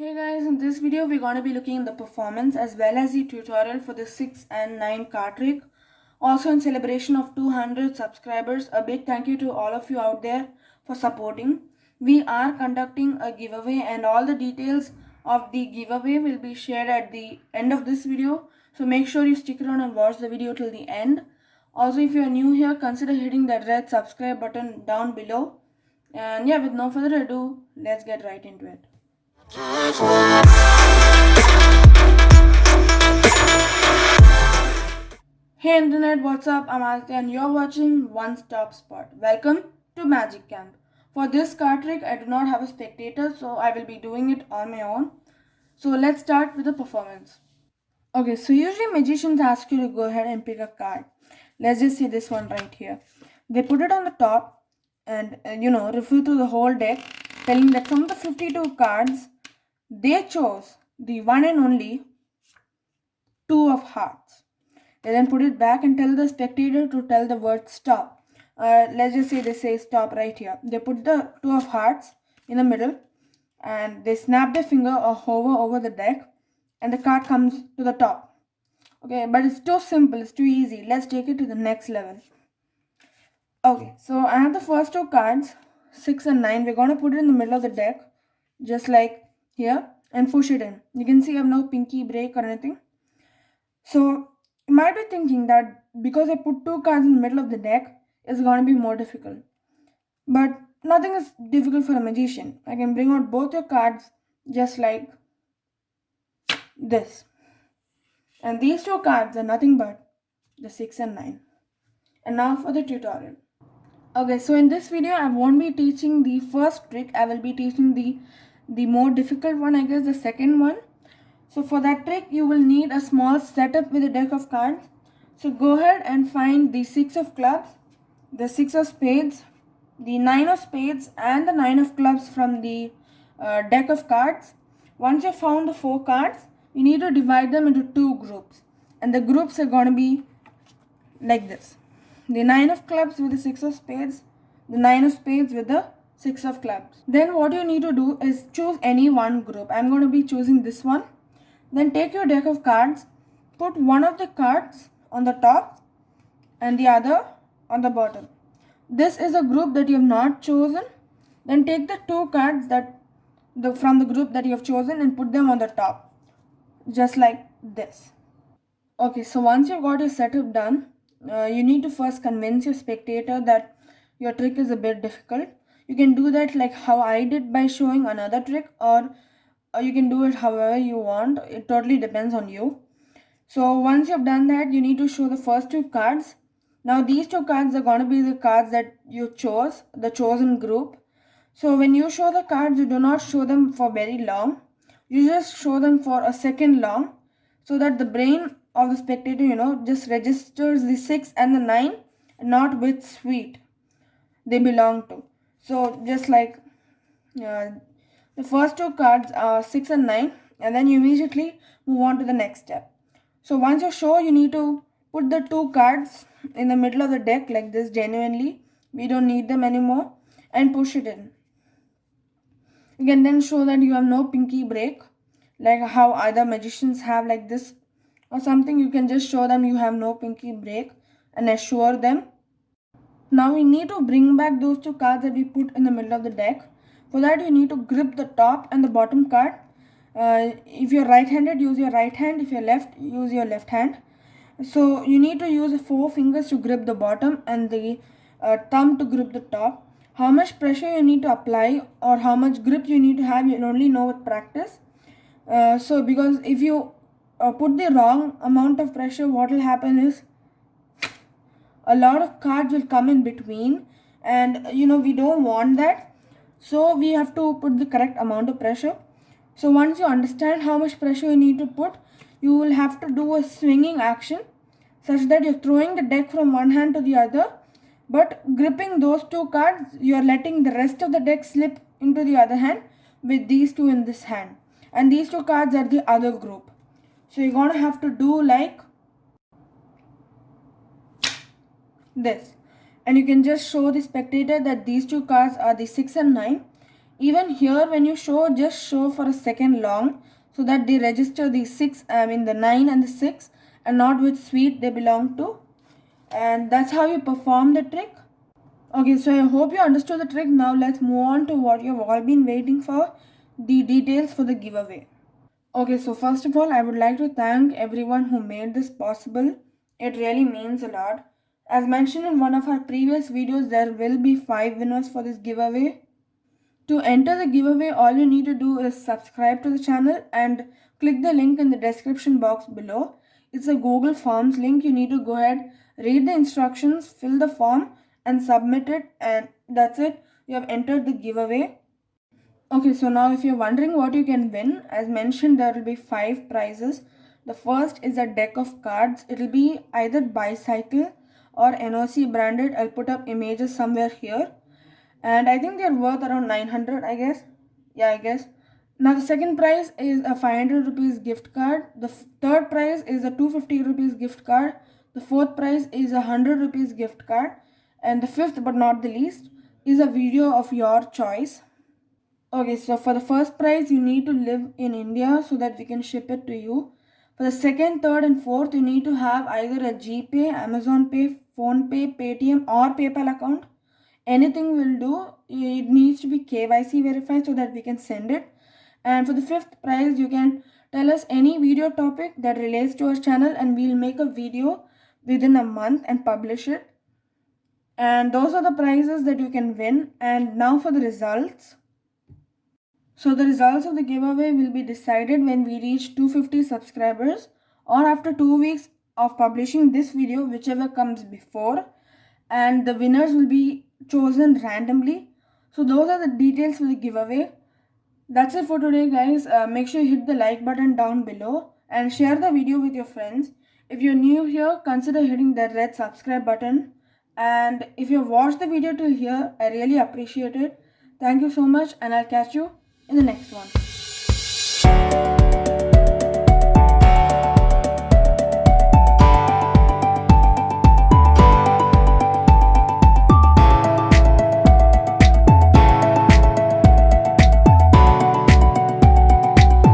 Hey guys, in this video we're going to be looking at the performance as well as the tutorial for the 6 and 9 card trick. Also in celebration of 200 subscribers, a big thank you to all of you out there for supporting. We are conducting a giveaway and all the details of the giveaway will be shared at the end of this video. So make sure you stick around and watch the video till the end. Also if you are new here, consider hitting that red subscribe button down below. And yeah, with no further ado, let's get right into it. Hey internet, what's up? I'm Aditya and you're watching One Stop Spot. Welcome to Magic Camp. For this card trick, I do not have a spectator, so I will be doing it on my own. So let's start with the performance. Okay, so usually magicians ask you to go ahead and pick a card. Let's just see this one right here. They put it on the top and refill through the whole deck, telling that from the 52 cards, they chose the one and only two of hearts. They then put it back and tell the spectator to tell the word stop. Let's just say they say stop right here. They put the two of hearts in the middle and they snap their finger or hover over the deck and the card comes to the top. Okay, but it's too simple, it's too easy. Let's take it to the next level. Okay, so I have the first two cards, 6 and 9. We're going to put it in the middle of the deck, just like here, and push it in. You can see I have no pinky break or anything. So you might be thinking that because I put two cards in the middle of the deck, it's going to be more difficult. But nothing is difficult for a magician. I can bring out both your cards just like this. And these two cards are nothing but the 6 and 9. And now for the tutorial. Okay, so in this video I won't be teaching the first trick. I will be teaching the more difficult one, I guess the second one. So for that trick, you will need a small setup with a deck of cards. So go ahead and find the 6 of clubs, the 6 of spades, the 9 of spades and the 9 of clubs from the deck of cards. Once you found the 4 cards, you need to divide them into 2 groups. And the groups are going to be like this. The 9 of clubs with the 6 of spades, the 9 of spades with the 6 of clubs. Then what you need to do is choose any one group. I'm going to be choosing this one. Then take your deck of cards, put one of the cards on the top and the other on the bottom. This is a group that you have not chosen. Then take the two cards from the group that you have chosen and put them on the top, just like this. Okay, so once you've got your setup done, you need to first convince your spectator that your trick is a bit difficult. You can do that like how I did by showing another trick, or you can do it however you want. It totally depends on you. So once you've done that, you need to show the first two cards. Now these two cards are going to be the cards that you chose, the chosen group. So when you show the cards, you do not show them for very long. You just show them for a second long, so that the brain of the spectator, just registers the 6 and the 9, not which suite they belong to. So just like uh, the first two cards are 6 and 9, and then you immediately move on to the next step. So once you show, you need to put the two cards in the middle of the deck like this genuinely. We don't need them anymore, and push it in. You can then show that you have no pinky break, like how other magicians have like this or something. You can just show them you have no pinky break and assure them. Now we need to bring back those two cards that we put in the middle of the deck. For that you need to grip the top and the bottom card. If you're right-handed, use your right hand. If you're left, use your left hand. So you need to use 4 fingers to grip the bottom and the thumb to grip the top. How much pressure you need to apply or how much grip you need to have, you'll only know with practice. So because if you put the wrong amount of pressure, what will happen is a lot of cards will come in between, and we don't want that. So we have to put the correct amount of pressure. So once you understand how much pressure you need to put, you will have to do a swinging action such that you're throwing the deck from one hand to the other, but gripping those two cards, you're letting the rest of the deck slip into the other hand with these two in this hand, and these two cards are the other group. So you're gonna have to do like this, and you can just show the spectator that these two cards are the 6 and 9. Even here when you show, just show for a second long so that they register the 6, the 9 and the 6, and not which suite they belong to. And that's how you perform the trick. Okay, so I hope you understood the trick. Now let's move on to what you've all been waiting for, the details for the giveaway. Okay, so first of all, I would like to thank everyone who made this possible. It really means a lot. As mentioned in one of our previous videos, there will be 5 winners for this giveaway. To enter the giveaway, all you need to do is subscribe to the channel and click the link in the description box below. It's a Google Forms link. You need to go ahead, read the instructions, fill the form, and submit it, and that's it. You have entered the giveaway. Okay, so now if you're wondering what you can win, as mentioned, there will be 5 prizes. The first is a deck of cards. It'll be either bicycle or NOC branded. I'll put up images somewhere here. And I think they're worth around 900, I guess. Yeah, I guess. Now the second prize is a 500 rupees gift card. The third prize is a 250 rupees gift card. The fourth prize is a 100 rupees gift card. And the fifth but not the least is a video of your choice. Okay, so for the first prize, you need to live in India so that we can ship it to you. For the second, third, and fourth, you need to have either a GPay, Amazon Pay, Phone Pay, Paytm, or PayPal account. Anything will do. It needs to be KYC verified so that we can send it. And for the fifth prize, you can tell us any video topic that relates to our channel, and we'll make a video within a month and publish it. And those are the prizes that you can win. And now for the results. So the results of the giveaway will be decided when we reach 250 subscribers, or after 2 weeks of publishing this video, whichever comes before, and the winners will be chosen randomly. So those are the details for the giveaway. That's it for today, guys. Make sure you hit the like button down below and share the video with your friends. If you're new here, consider hitting that red subscribe button. And if you've watched the video till here, I really appreciate it. Thank you so much, and I'll catch you in the next one.